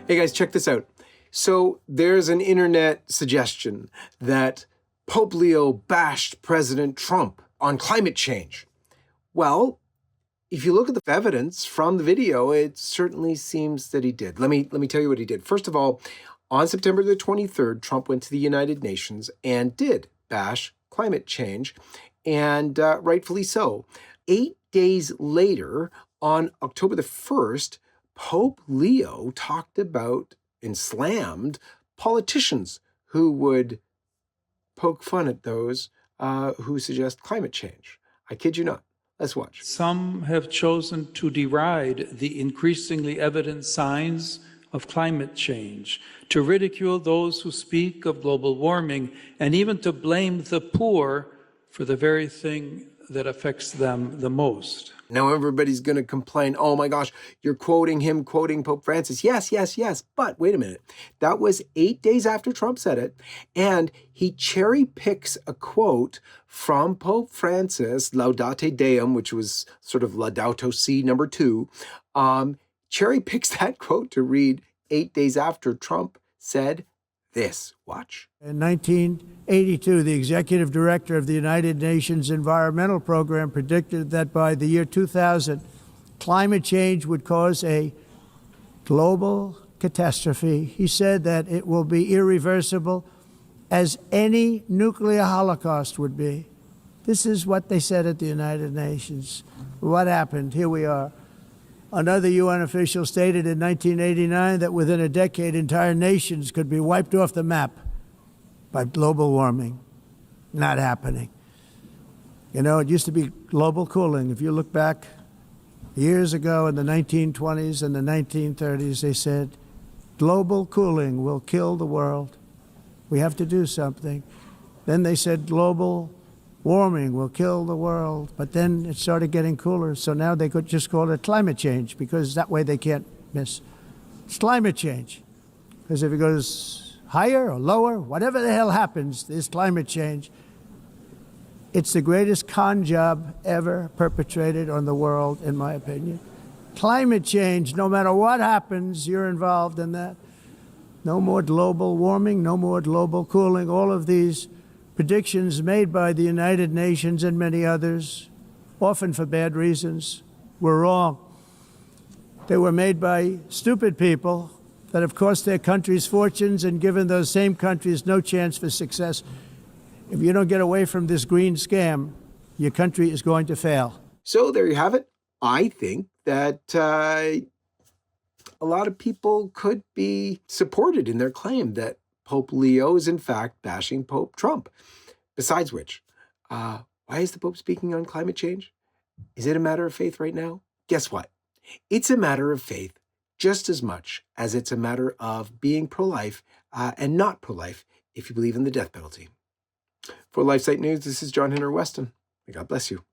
Hey guys, check this out. So there's an internet suggestion that Pope Leo bashed President Trump on climate change. Well, if you look at the evidence from the video, it certainly seems that he did. Let me tell you what he did. First of all, on September the 23rd, Trump went to the United Nations and did bash climate change, and rightfully so. 8 days later, on October the 1st, Pope Leo talked about and slammed politicians who would poke fun at those who suggest climate change. I kid you not. Let's watch. Some have chosen to deride the increasingly evident signs of climate change, to ridicule those who speak of global warming, and even to blame the poor for the very thing that affects them the most. Now everybody's going to complain, oh my gosh, you're quoting him, quoting Pope Francis. Yes, yes, yes. But wait a minute. That was 8 days after Trump said it. And he cherry picks a quote from Pope Francis, Laudate Deum, which was sort of Laudato Si #2. Cherry picks that quote to read 8 days after Trump said this. Watch. In 1982, the executive director of the United Nations Environmental Program predicted that by the year 2000, climate change would cause a global catastrophe. He said that it will be irreversible, as any nuclear holocaust would be. This is what they said at the United Nations. What happened? Here we are. Another UN official stated in 1989 that within a decade, entire nations could be wiped off the map by global warming. Not happening. You know, it used to be global cooling. If you look back years ago in the 1920s and the 1930s, they said, global cooling will kill the world. We have to do something. Then they said global warming will kill the world, but then it started getting cooler, so now they could just call it climate change, because that way they can't miss. It's climate change, because if it goes higher or lower, whatever the hell happens, there's climate change. It's the greatest con job ever perpetrated on the world, in my opinion. Climate change, no matter what happens, you're involved in that. No more global warming, no more global cooling, all of these predictions made by the United Nations and many others, often for bad reasons, were wrong. They were made by stupid people that have cost their countries fortunes and given those same countries no chance for success. If you don't get away from this green scam, your country is going to fail. So there you have it. I think that a lot of people could be supported in their claim that Pope Leo is in fact bashing Pope Trump. Besides which, why is the Pope speaking on climate change? Is it a matter of faith right now? Guess what? It's a matter of faith just as much as it's a matter of being pro-life and not pro-life if you believe in the death penalty. For LifeSite News, this is John Henry Weston. May God bless you.